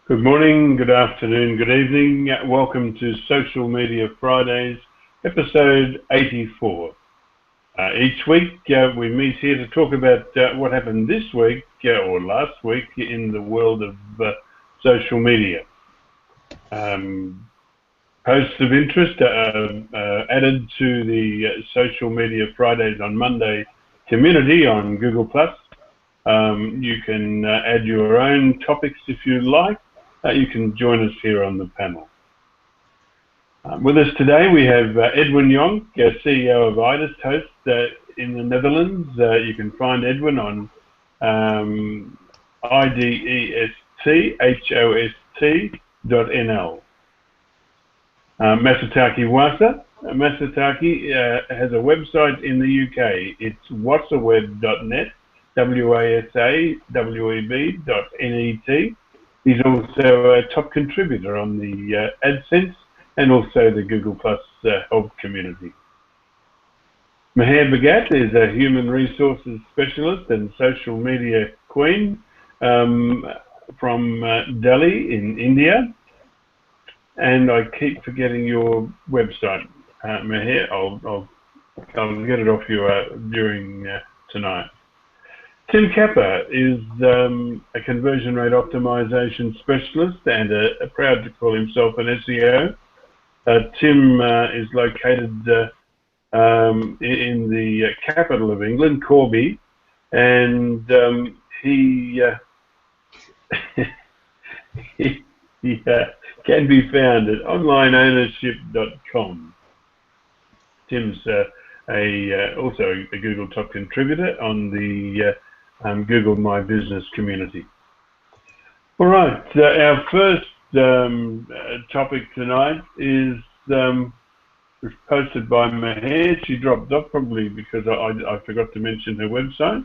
Good morning, good afternoon, good evening. Welcome to Social Media Fridays, episode 84. Each week we meet here to talk about what happened this week or last week in the world of social media. Posts of interest added to the Social Media Fridays on Monday community on Google+. You can add your own topics if you like. You can join us here on the panel. With us today we have Edwin Jonk, CEO of IDEST Host in the Netherlands. You can find Edwin on idesthost.nl. Masataki Wasa. Masataki has a website in the UK. It's wasaweb.net, wasaweb.net. He's also a top contributor on the AdSense and also the Google Plus help community. Meher Bhagat is a human resources specialist and social media queen from Delhi in India. And I keep forgetting your website, Meher. I'll get it off you during tonight. Tim Capper is a conversion rate optimization specialist and proud to call himself an SEO. Tim is located in the capital of England, Corby, and he can be found at onlineownership.com. Tim's also a Google top contributor on the Google My Business community. All right, our first topic tonight is posted by Meher. She dropped off probably because I forgot to mention her website.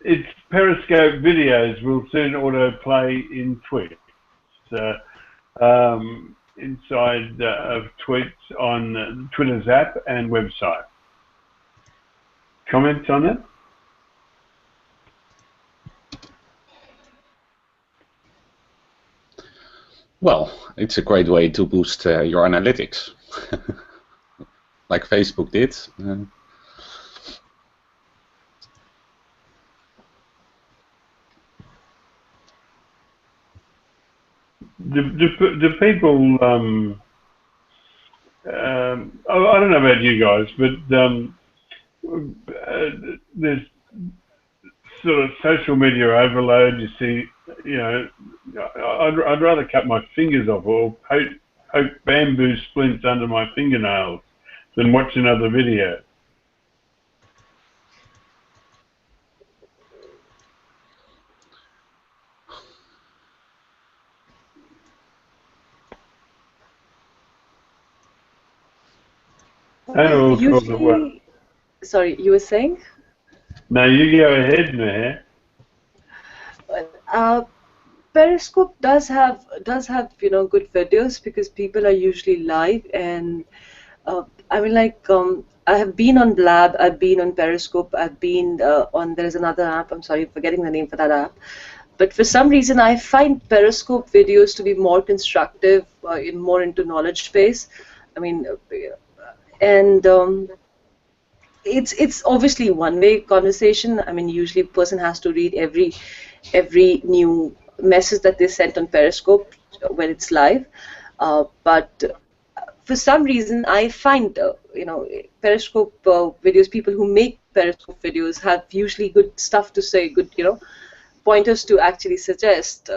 It's Periscope videos will soon autoplay in Twitch. Inside of tweets on Twitter's app and website. Comments on it? Well, it's a great way to boost your analytics, like Facebook did. Do people, I don't know about you guys, but there's sort of social media overload. You see, I'd rather cut my fingers off or poke bamboo splints under my fingernails than watch another video. Usually, sorry, you were saying? No, you go ahead, Meher. Periscope does have good videos because people are usually live, and I mean, like I have been on Blab, I've been on Periscope, I've been on, there's another app, I'm sorry, forgetting the name for that app, but for some reason I find Periscope videos to be more constructive, more into knowledge base. I mean, and it's obviously one-way conversation. I mean, usually a person has to read every new message that they sent on Periscope when it's live, but for some reason I find Periscope videos, people who make Periscope videos have usually good stuff to say, good pointers to actually suggest,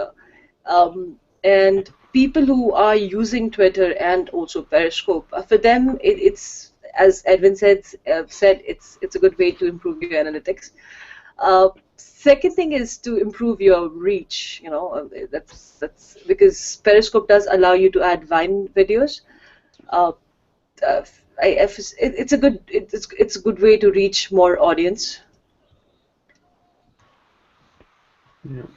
and people who are using Twitter and also Periscope, for them it's, as Edwin said, it's a good way to improve your analytics. Second thing is to improve your reach. That's because Periscope does allow you to add Vine videos. It's a good way to reach more audience. Yeah.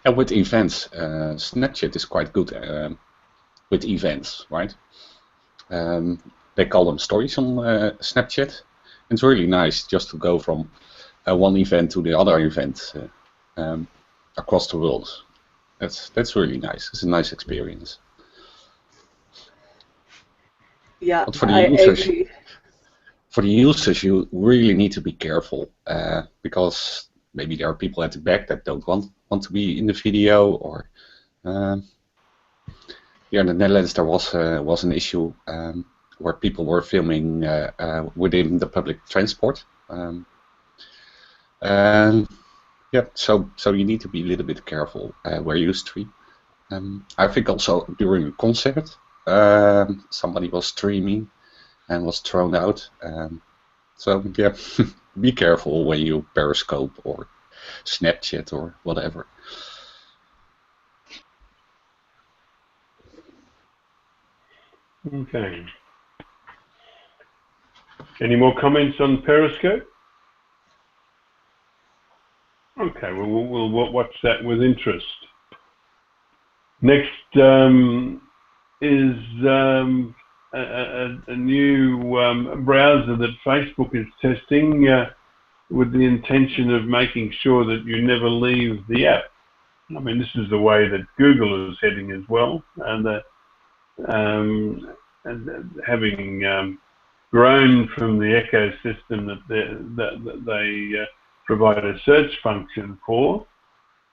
And with events, Snapchat is quite good with events, right? They call them stories on Snapchat. It's really nice just to go from one event to the other event across the world. That's really nice. It's a nice experience. Yeah, But for the I users, agree. you really need to be careful because maybe there are people at the back that don't want to be in the video, or here in the Netherlands there was an issue where people were filming within the public transport. Yeah, so you need to be a little bit careful where you stream. I think also during a concert, somebody was streaming and was thrown out. So yeah, be careful when you Periscope or Snapchat or whatever. Okay. Any more comments on Periscope? Okay, well, we'll watch that with interest. Next is a new browser that Facebook is testing with the intention of making sure that you never leave the app. I mean, this is the way that Google is heading as well, and having grown from the ecosystem that they provide a search function for.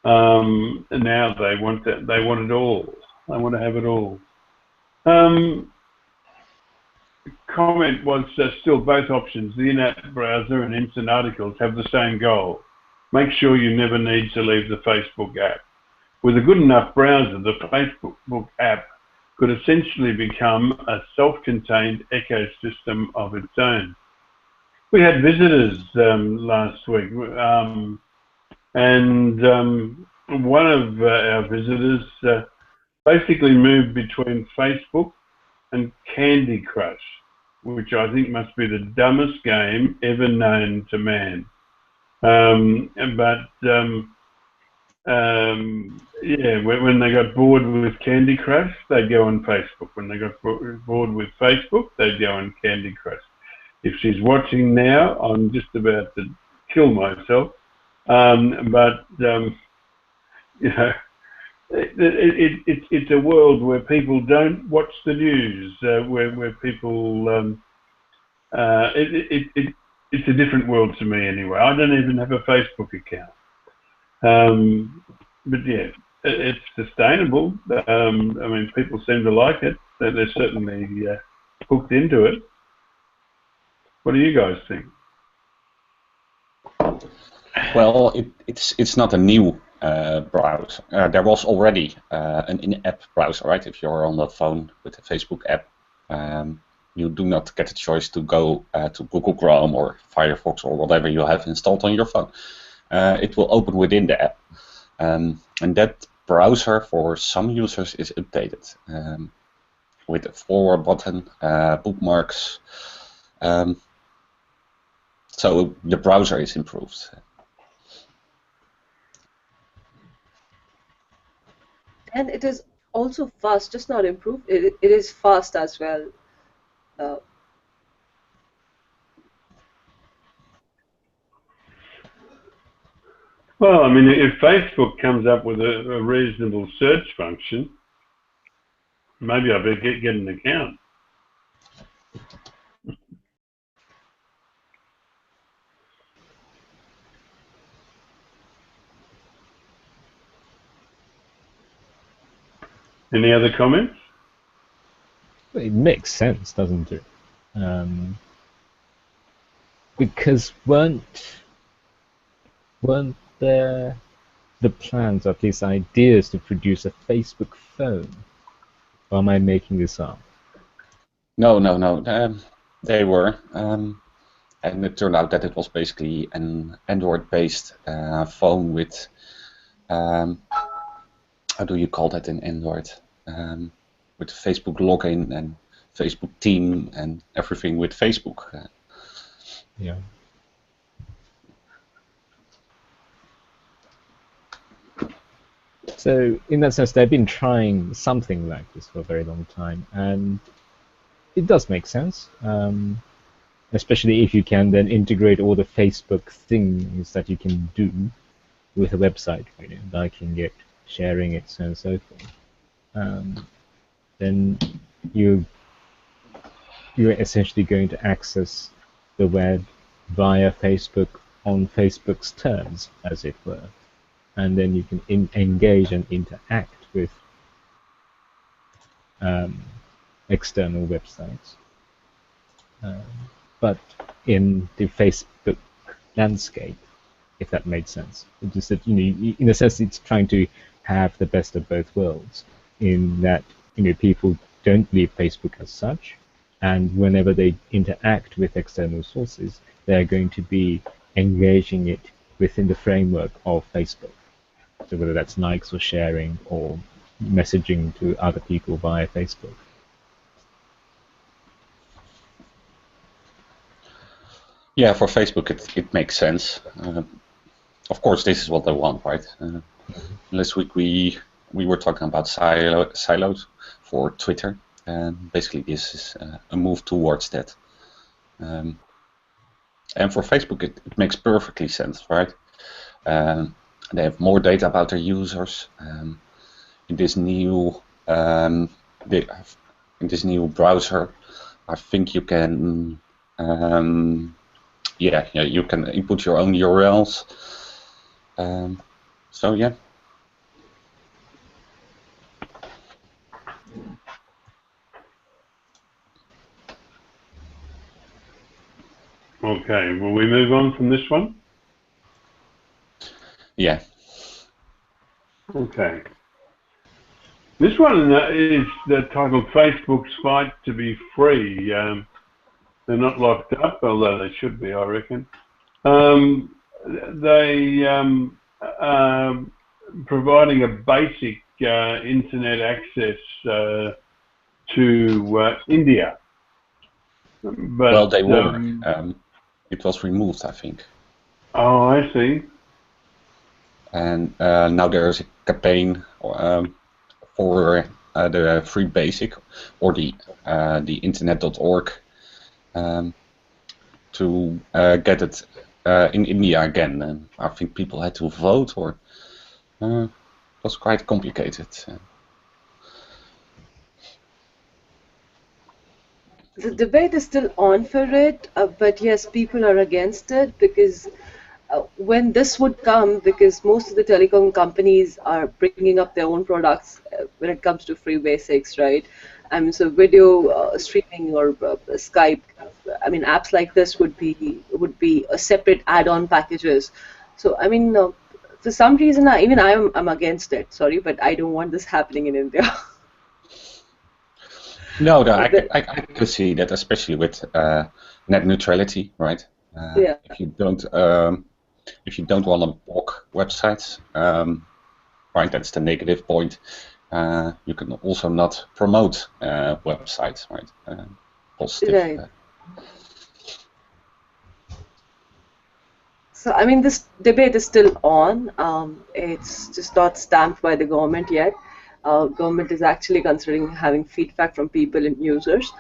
And now they want it all. They want to have it all. Comment was still both options, the in-app browser and instant articles, have the same goal. Make sure you never need to leave the Facebook app. With a good enough browser, the Facebook app could essentially become a self-contained ecosystem of its own. We had visitors last week, and one of our visitors basically moved between Facebook and Candy Crush, which I think must be the dumbest game ever known to man. Yeah, when they got bored with Candy Crush, they'd go on Facebook. When they got bored with Facebook, they'd go on Candy Crush. If she's watching now, I'm just about to kill myself. You know, it's a world where people don't watch the news, where people it's a different world to me anyway. I don't even have a Facebook account. But yeah, it's sustainable. I mean, people seem to like it. They're certainly hooked into it. What do you guys think? Well, it's not a new browser. There was already an in-app browser, right? If you're on the phone with the Facebook app, you do not get a choice to go to Google Chrome or Firefox or whatever you have installed on your phone. It will open within the app. And that browser for some users is updated with a forward button, bookmarks. So the browser is improved. And it is also fast, just not improved. It is fast as well. Well, I mean, if Facebook comes up with a reasonable search function, maybe I better get an account. Any other comments? It makes sense, doesn't it? Because weren't there the plans, or at least ideas, to produce a Facebook phone? Or am I making this up? No. They were. And it turned out that it was basically an Android-based phone with, how do you call that in Android? With Facebook login and Facebook team and everything with Facebook. Yeah. So in that sense, they've been trying something like this for a very long time, and it does make sense. especially if you can then integrate all the Facebook things that you can do with a website, liking it, sharing it, so on and so forth. Then you're essentially going to access the web via Facebook on Facebook's terms, as it were, and then you can engage and interact with external websites. But in the Facebook landscape, if that made sense. It's just that, in a sense, it's trying to have the best of both worlds, in that, people don't leave Facebook as such, and whenever they interact with external sources, they're going to be engaging it within the framework of Facebook. So whether that's likes or sharing or messaging to other people via Facebook. Yeah, for Facebook it makes sense. Of course, this is what they want, right? Last week we were talking about silos for Twitter, and basically this is a move towards that. And for Facebook, it makes perfectly sense, right? They have more data about their users. In this new browser, I think you can. You can input your own URLs. So yeah. Okay, will we move on from this one? Yeah. Okay. This one is titled Facebook's Fight to be Free. They're not locked up, although they should be, I reckon. They providing a basic internet access to India. But, well, they were. It was removed, I think. Oh, I see. And now there's a campaign for the free basic, or the internet.org, to get it in India again. And I think people had to vote, or it was quite complicated. The debate is still on for it, but yes, people are against it because when this would come, because most of the telecom companies are bringing up their own products when it comes to free basics, right? So video streaming or Skype, apps like this would be a separate add-on packages. So for some reason, I'm against it. Sorry, but I don't want this happening in India. No, I could see that, especially with net neutrality, right? Yeah. If you don't want to block websites, right? That's the negative point. You can also not promote websites, right? Positive. Right. So this debate is still on. It's just not stamped by the government yet. Government is actually considering having feedback from people and users.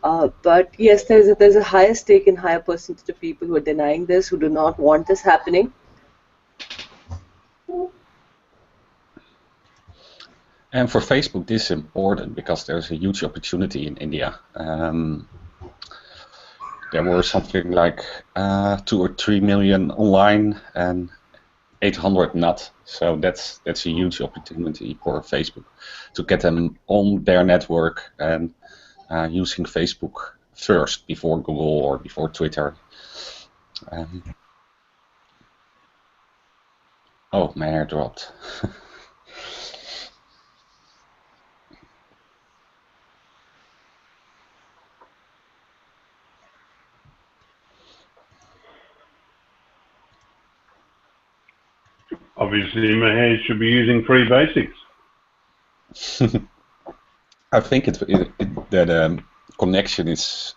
But yes, there's a higher stake and higher percentage of people who are denying this, who do not want this happening. And for Facebook, this is important because there's a huge opportunity in India. There were something like 2 or 3 million online and 800 not. So that's a huge opportunity for Facebook to get them on their network and using Facebook first before Google or before Twitter. Oh, my hair dropped. Obviously, Mahesh should be using free basics. I think that connection is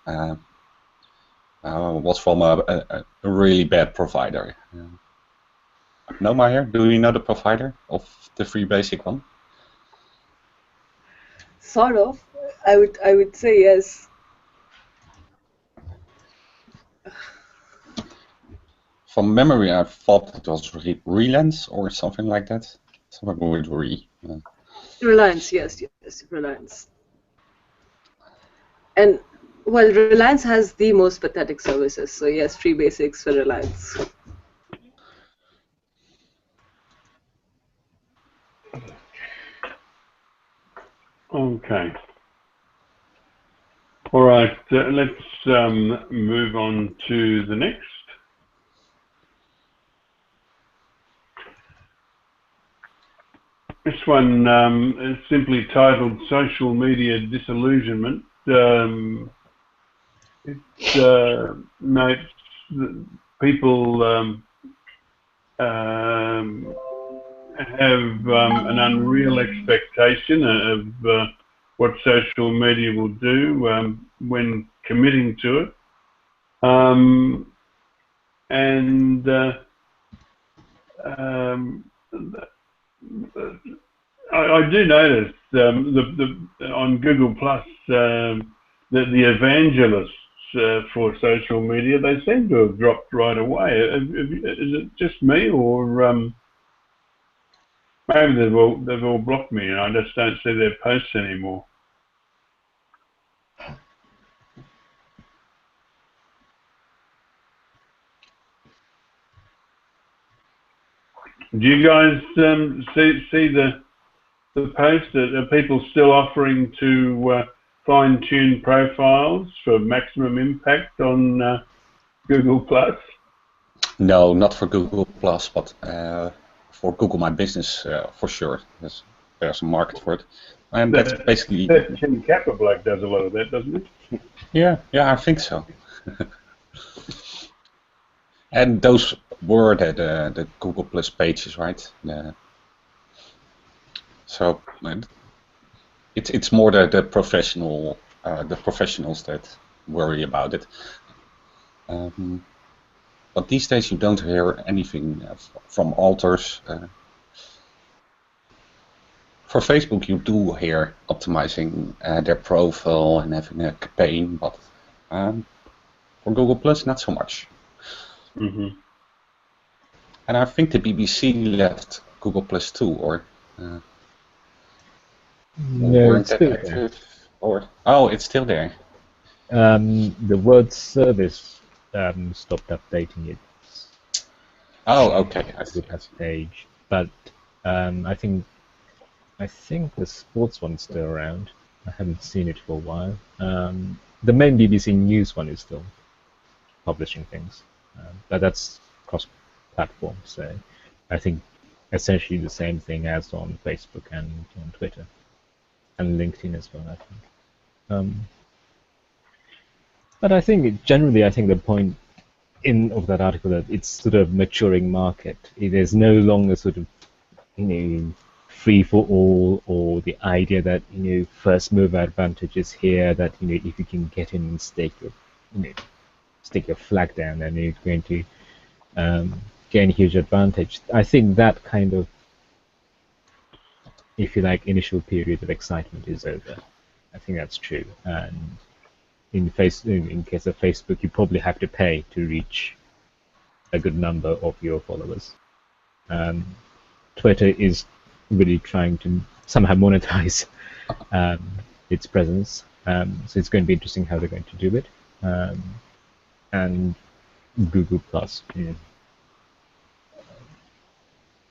was from a really bad provider. No, Meyer, do you know the provider of the free basic one? Sort of. I would say yes. From memory, I thought it was Relance or something like that. Something with Re. Reliance, yes, Reliance. And well, Reliance has the most pathetic services, so yes, free basics for Reliance. Okay. All right, let's move on to the next. This one is simply titled Social Media Disillusionment. It notes that people have an unreal expectation of what social media will do when committing to it. I do notice on Google Plus that the evangelists for social media, they seem to have dropped right away. Is it just me, or maybe they've all blocked me and I just don't see their posts anymore? Do you guys see the post? Are people still offering to fine-tune profiles for maximum impact on Google Plus? No, not for Google Plus, but for Google My Business for sure. There's a market for it, and that's basically. Tim Capper does a lot of that, doesn't he? Yeah, I think so. And those were the Google Plus pages, right? So it's more the professionals that worry about it. But these days you don't hear anything from authors. For Facebook you do hear optimizing their profile and having a campaign, but for Google Plus not so much. Mm-hmm. And I think the BBC left Google Plus too, or No, it's still there. Oh, it's still there. The word service stopped updating it. Oh, okay. I see. That page, but I think the sports one's still around. I haven't seen it for a while. The main BBC News one is still publishing things, but that's cross-platform. So I think essentially the same thing as on Facebook and on Twitter and LinkedIn as well. I think. But I think generally, the point of that article that it's sort of maturing market. It is no longer sort of free for all, or the idea that first mover advantage is here. That if you can get in and stick your flag down, then you're going to gain huge advantage. I think that kind of, if you like, initial period of excitement is over. I think that's true. And in case of Facebook, you probably have to pay to reach a good number of your followers. Twitter is really trying to somehow monetize its presence, so it's going to be interesting how they're going to do it. And Google Plus,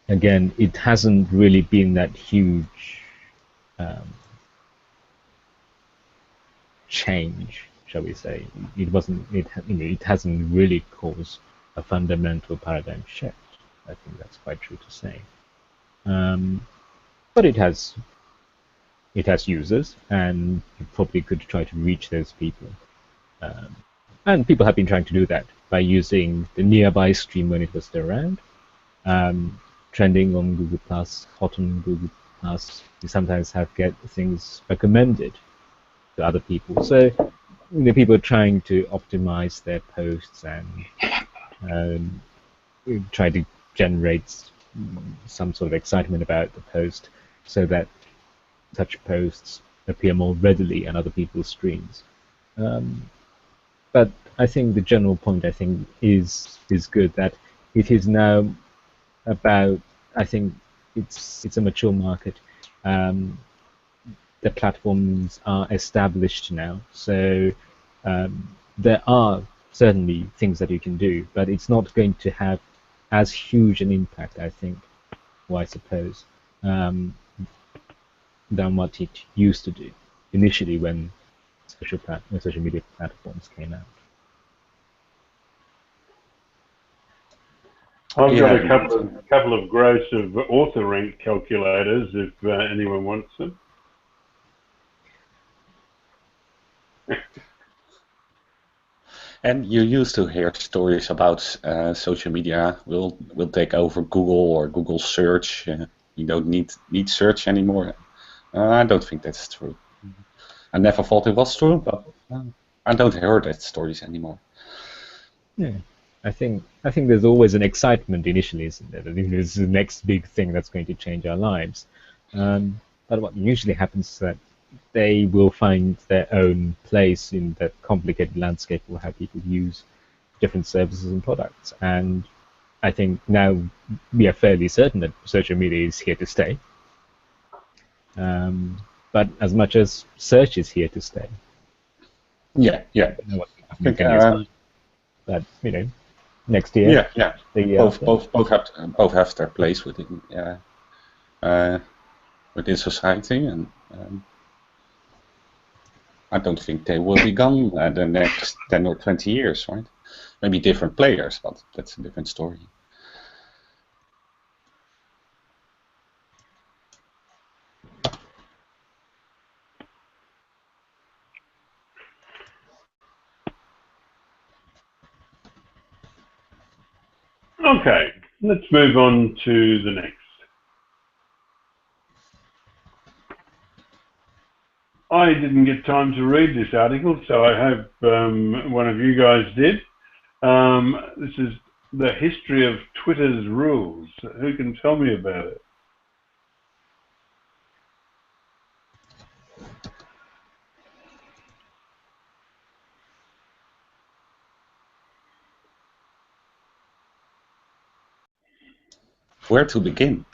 again, it hasn't really been that huge change, shall we say. It wasn't. It hasn't really caused a fundamental paradigm shift. I think that's quite true to say. But it has users, and you probably could try to reach those people. And people have been trying to do that by using the nearby stream when it was still around. Trending on Google Plus, hot on Google Plus. You sometimes get things recommended to other people. So people are trying to optimize their posts and try to generate some sort of excitement about the post so that such posts appear more readily on other people's streams. But but I think the general point is good, that it is now about, I think it's a mature market. The platforms are established now, so there are certainly things that you can do, but it's not going to have as huge an impact, I think, or I suppose, than what it used to do initially when social media platforms came out. I've got Yeah. a couple of gross of author rank calculators if anyone wants them. And you used to hear stories about social media will take over Google or Google search. You don't need search anymore. I don't think that's true. I never thought it was true, but I don't hear that stories anymore. Yeah, I think there's always an excitement initially, isn't there? I think this is the next big thing that's going to change our lives. But what usually happens is that they will find their own place in that complicated landscape of how people use different services and products. And I think now we are fairly certain that social media is here to stay. But as much as search is here to stay. Yeah. I don't know what will happen in think, 10 years' time. But, next year. Yeah. The year Both have their place within society, and I don't think they will be gone the next 10 or 20 years, right? Maybe different players, but that's a different story. Okay, let's move on to the next. I didn't get time to read this article, so I hope one of you guys did. This is the history of Twitter's rules. Who can tell me about it? Where to begin?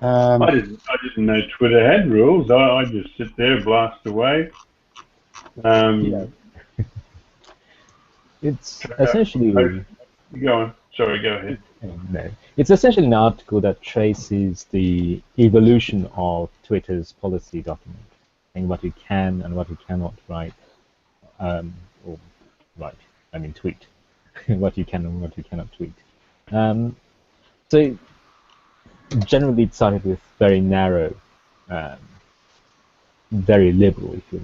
I didn't know Twitter had rules. I just sit there, blast away. Yeah. It's essentially... Go on. Sorry, go ahead. No. It's essentially an article that traces the evolution of Twitter's policy document, and what you can and what you cannot write, tweet, what you can and what you cannot tweet. So generally it started with very narrow, very liberal, if you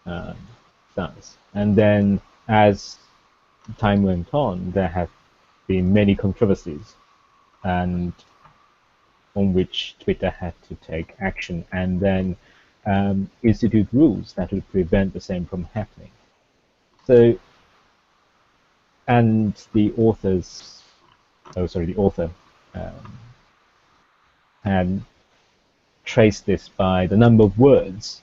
like, stance. And then as time went on, there have been many controversies, and on which Twitter had to take action and then institute rules that would prevent the same from happening. So, and the author had traced this by the number of words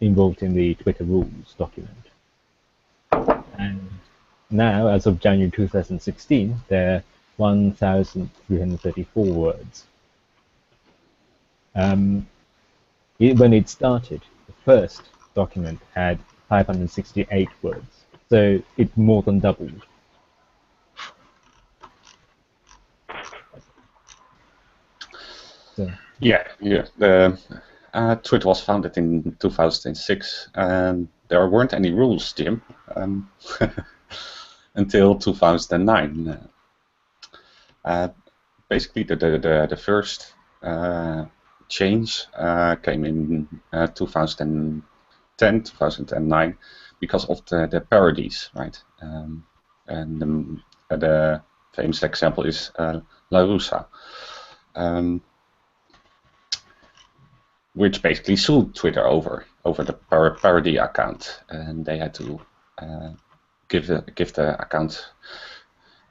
involved in the Twitter rules document. And now, as of January 2016, there are 1,334 words. When it started, the first document had 568 words, so it more than doubled. So. Yeah. Twitter was founded in 2006, and there weren't any rules, Jim, until 2009. Basically, the first change came in 2010, 2009, because of the parodies, right? And the famous example is La Russa, which basically sued Twitter over the parody account, and they had to give the account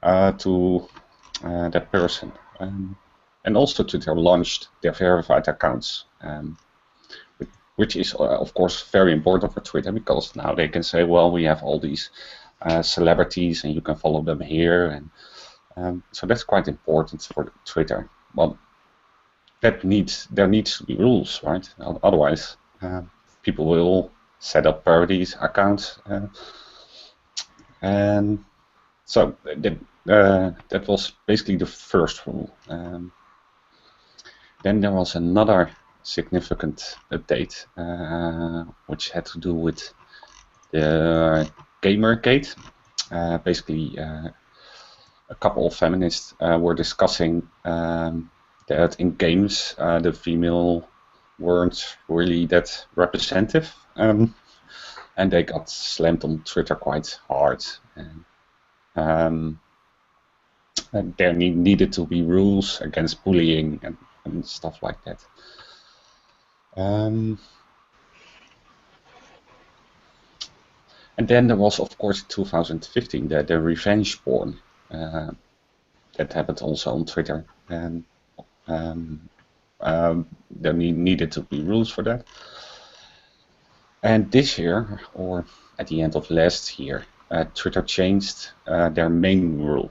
to that person. And also Twitter launched their verified accounts, which is of course very important for Twitter, because now they can say, well, we have all these celebrities and you can follow them here, and so that's quite important for Twitter. But there needs to be rules, right? Otherwise, people will set up parodies accounts, and so that was basically the first rule. Then there was another significant update, which had to do with the Gamergate. Basically, a couple of feminists were discussing that in games the female weren't really that representative, and they got slammed on Twitter quite hard. And there needed to be rules against bullying and stuff like that. And then there was, of course, 2015, the revenge porn that happened also on Twitter, and there needed to be rules for that. And this year, or at the end of last year, Twitter changed their main rule.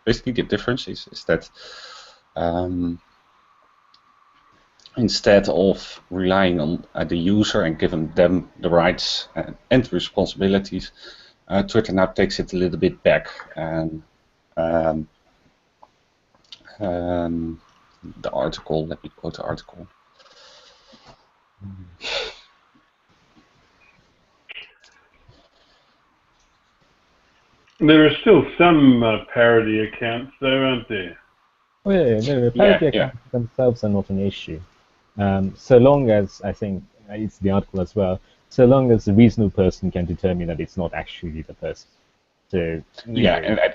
Basically, the difference is that instead of relying on the user and giving them the rights and responsibilities, Twitter now takes it a little bit back. And the article, let me quote the article. There are still some parody accounts, though, aren't there? Oh, yeah, no, the parody accounts themselves are not an issue. So long as, I think, it's the article as well, so long as a reasonable person can determine that it's not actually the person. So, yeah,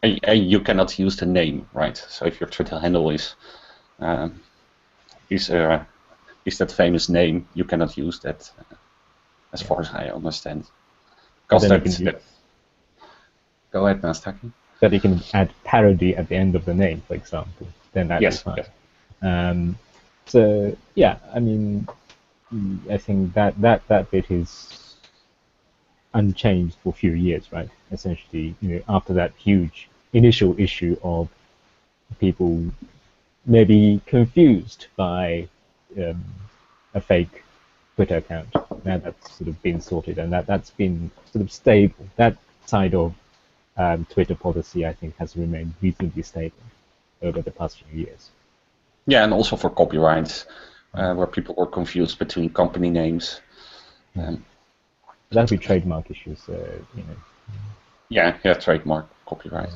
and you cannot use the name, right? So if your Twitter handle is that famous name, you cannot use that, as far as I understand. Because go ahead, Nastaki. That you can add parody at the end of the name, for example, then that is fine. Yes. So yeah, I mean, I think that bit is unchanged for a few years, right? Essentially, after that huge initial issue of people maybe confused by a fake Twitter account. Now that's sort of been sorted, and that's been sort of stable. That side of Twitter policy, I think, has remained reasonably stable over the past few years. Yeah, and also for copyrights, where people were confused between company names. That'd be trademark issues, Yeah, trademark, copyright.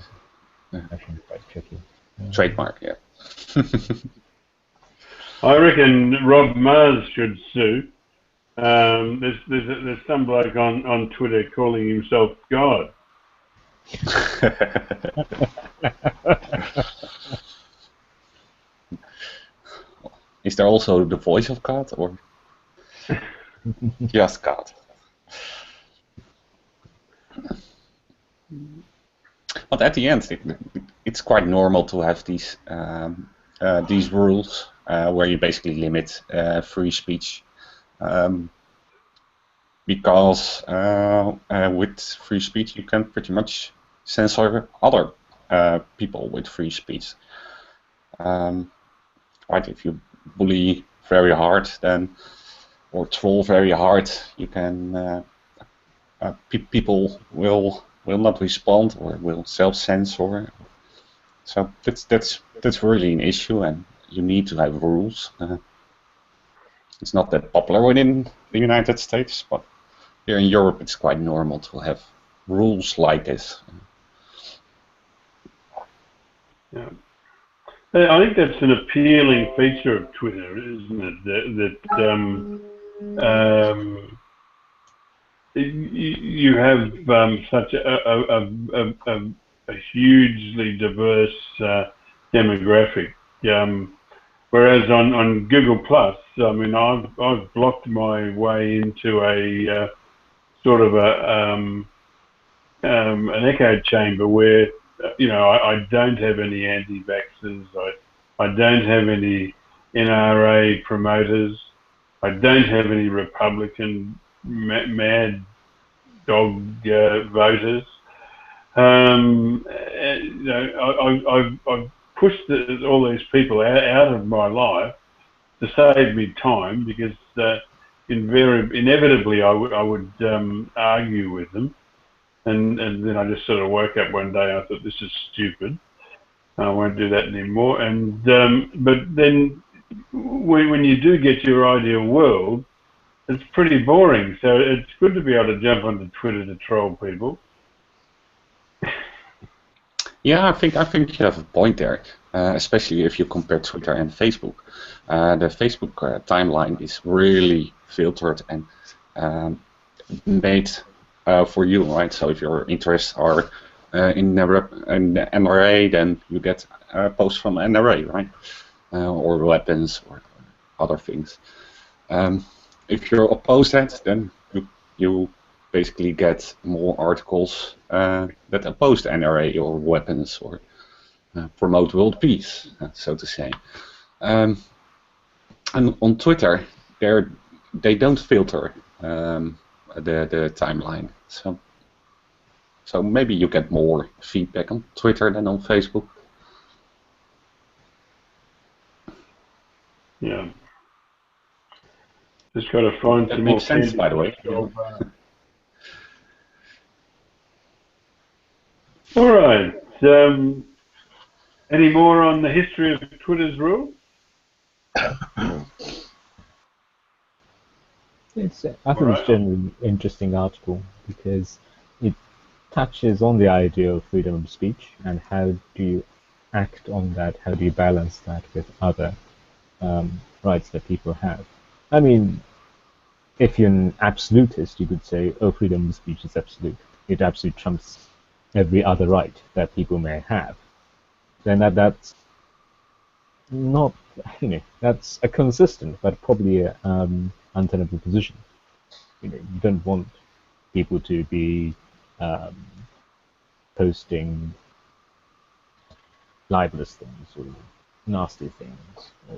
I think quite tricky. Trademark, yeah. I reckon Rob Mars should sue. There's some bloke on Twitter calling himself God. Is there also the voice of God, or just God? But at the end, it's quite normal to have these rules where you basically limit free speech, because with free speech you can pretty much censor other people with free speech. Right, if you bully very hard, or troll very hard, you can people will not respond or will self-censor. So that's really an issue, and you need to have rules. It's not that popular within the United States, but here in Europe it's quite normal to have rules like this. Yeah. I think that's an appealing feature of Twitter, isn't it? You have such a hugely diverse demographic. Whereas on Google Plus, I mean, I've blocked my way into a sort of an echo chamber where I don't have any anti-vaxxers. I don't have any NRA promoters. I don't have any Republican mad dog voters. I've pushed all these people out of my life to save me time, because inevitably I would argue with them, and then I just sort of woke up one day and I thought, this is stupid. I won't do that anymore. And but then when you do get your ideal world, it's pretty boring. So it's good to be able to jump onto Twitter to troll people. Yeah, I think you have a point there, especially if you compare Twitter and Facebook. The Facebook timeline is really filtered and made for you, right? So if your interests are in the NRA, then you get posts from NRA, right? Or weapons or other things. If you oppose that, then you basically get more articles that oppose the NRA or weapons or promote world peace, so to say. And on Twitter, they don't filter the timeline, so maybe you get more feedback on Twitter than on Facebook. Yeah. Just got to find That some more makes sense, candy. by the way. All right. Any more on the history of Twitter's rule? I think it's generally an interesting article because it touches on the idea of freedom of speech and how do you act on that, how do you balance that with other rights that people have. I mean, if you're an absolutist, you could say, oh, freedom of speech is absolute. It absolutely trumps every other right that people may have. Then that's not, that's a consistent but probably untenable position. You don't want people to be posting libelous things or nasty things or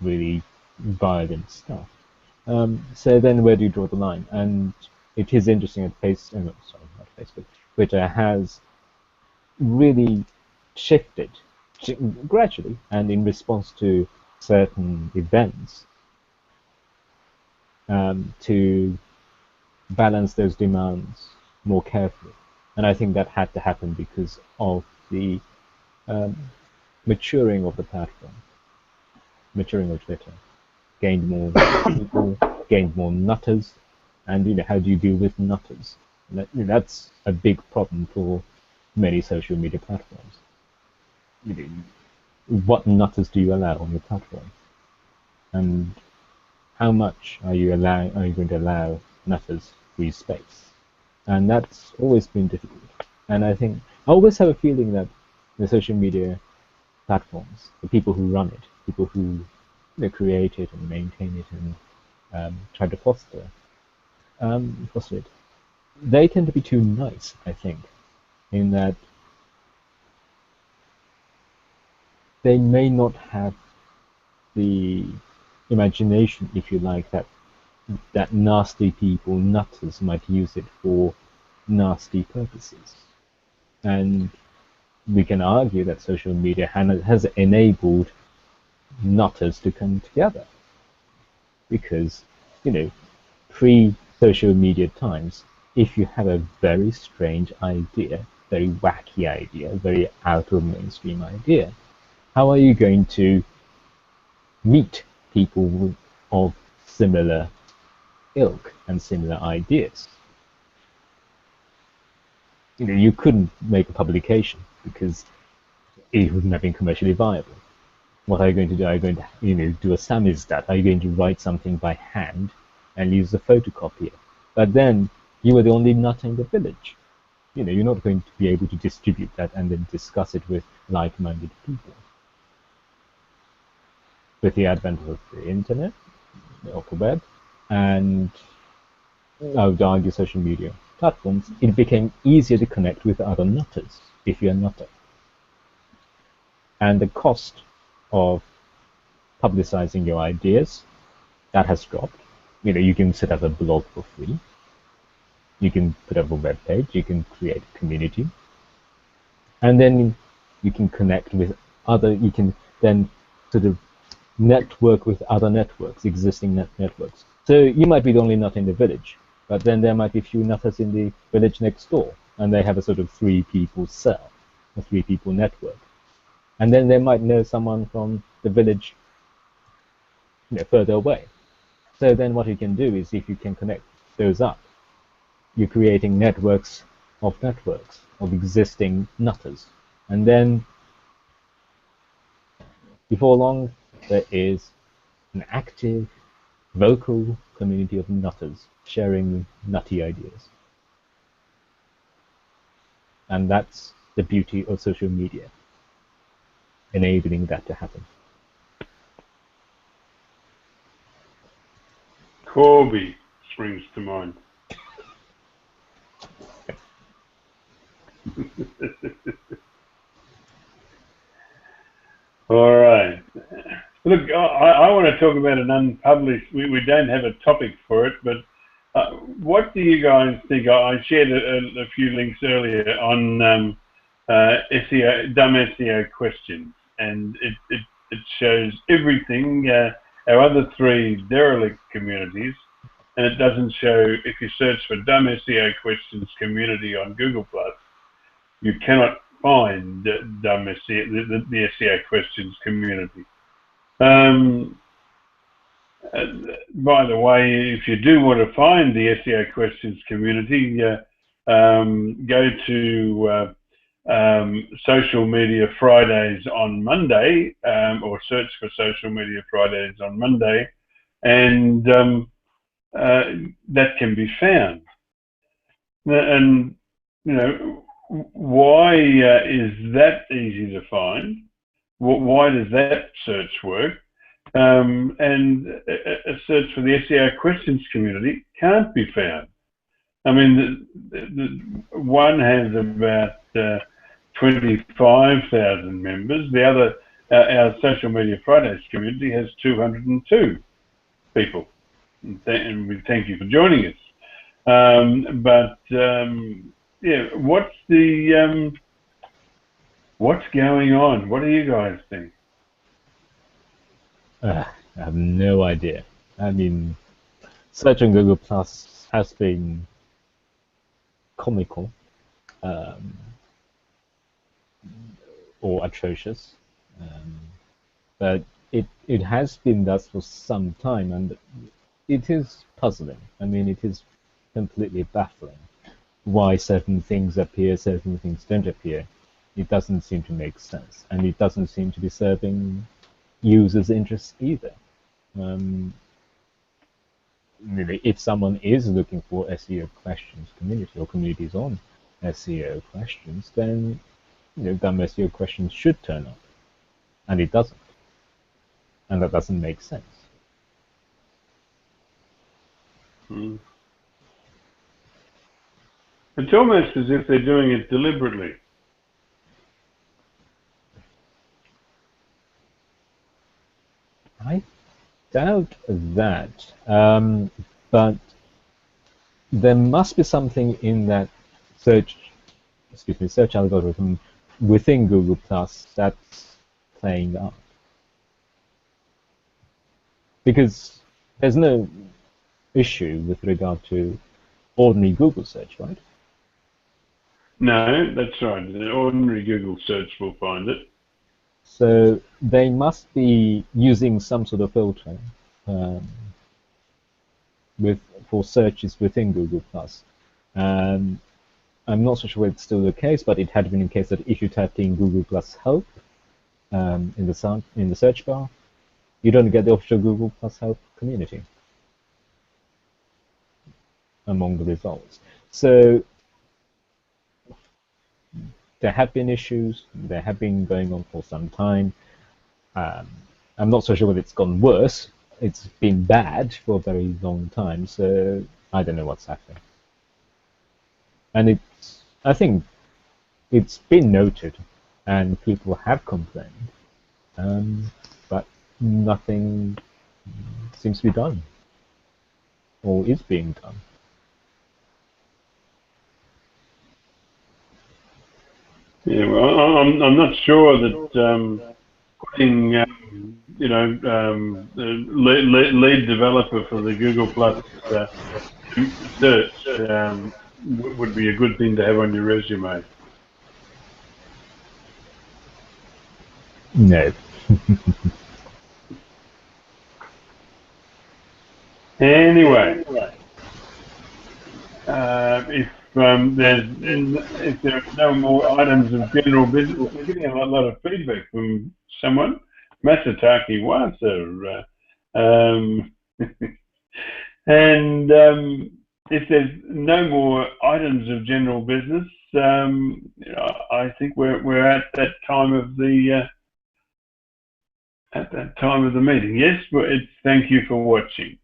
really violent stuff. So then where do you draw the line? And it is interesting that Twitter has really shifted gradually and in response to certain events to balance those demands more carefully. And I think that had to happen because of the maturing of the platform, maturing of Twitter. Gained more people, gained more nutters, and how do you deal with nutters? That's a big problem for many social media platforms. What nutters do you allow on your platform, and how much are you going to allow nutters free space? And that's always been difficult. And I always have a feeling that the social media platforms, the people who run it, people who create it and maintain it and try to foster it, they tend to be too nice, I think, in that they may not have the imagination, if you like, that nasty people, nutters, might use it for nasty purposes. And we can argue that social media has enabled nutters to come together. Because, pre-social media times, if you have a very strange idea, very wacky idea, very out of mainstream idea, how are you going to meet people of similar ilk and similar ideas? You couldn't make a publication because it wouldn't have been commercially viable. What are you going to do? Are you going to, do a samizdat? Are you going to write something by hand and use a photocopier? But then you were the only nut in the village. You're not going to be able to distribute that and then discuss it with like-minded people. With the advent of the internet, of the web, and I would argue social media platforms, it became easier to connect with other nutters if you're a nutter. And the cost of publicizing your ideas that has dropped. You can set up a blog for free. You can put up a web page. You can create a community, and then you can connect with other. You can then sort of network with other networks, existing networks. So you might be the only nut in the village, but then there might be a few nutters in the village next door, and they have a sort of 3-people cell, a 3-people network. And then they might know someone from the village further away. So then what you can do is, if you can connect those up, you're creating networks of existing nutters. And then before long, there is an active, vocal community of nutters sharing nutty ideas. And that's the beauty of social media, enabling that to happen. Corby springs to mind. All right. Look, I want to talk about an unpublished. We don't have a topic for it, but what do you guys think? I shared a few links earlier on SEO, dumb SEO questions, and it shows everything. Our other 3 derelict communities, and it doesn't show. If you search for dumb SEO questions community on Google+, you cannot find dumb SEO, the SEO questions community. By the way, if you do want to find the SEO questions community, go to Social Media Fridays on Monday, or search for Social Media Fridays on Monday, and that can be found. And why is that easy to find? Why does that search work? And a search for the SEO questions community can't be found. I mean, the one has about 25,000 members. The other, our Social Media Fridays community, has 202 people. And we thank you for joining us. Yeah, what's going on? What do you guys think? I have no idea. I mean, search on Google Plus has been comical, or atrocious, but it has been thus for some time, and it is puzzling. I mean, it is completely baffling why certain things appear, certain things don't appear. It doesn't seem to make sense, and it doesn't seem to be serving users' interests either. If someone is looking for SEO questions community or communities on SEO questions, then dumb SEO questions should turn up, and it doesn't, and that doesn't make sense. It's almost as if they're doing it deliberately. I doubt that, but there must be something in that search algorithm within Google Plus that's playing up. Because there's no issue with regard to ordinary Google search, right? No, that's right. The ordinary Google search will find it. So they must be using some sort of filter for searches within Google Plus. I'm not so sure it's still the case, but it had been the case that if you typed in Google Plus help in the search bar, you don't get the official Google Plus help community among the results. So there have been issues. They have been going on for some time. I'm not so sure whether it's gone worse. It's been bad for a very long time, so I don't know what's happening. And I think it's been noted, and people have complained, but nothing seems to be done, or is being done. Yeah, well, I'm not sure that putting the lead developer for the Google Plus search would be a good thing to have on your resume. No. Anyway, if there are no more items of general business, we're getting a lot of feedback from someone. Masataki Wasa. And if there's no more items of general business, I think we're at that time of the meeting. Yes, thank you for watching.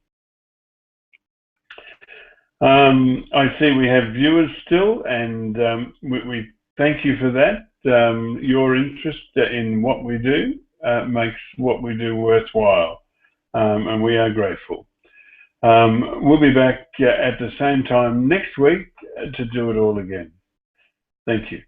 I see we have viewers still, and we thank you for that. Your interest in what we do makes what we do worthwhile, and we are grateful. We'll be back at the same time next week to do it all again. Thank you.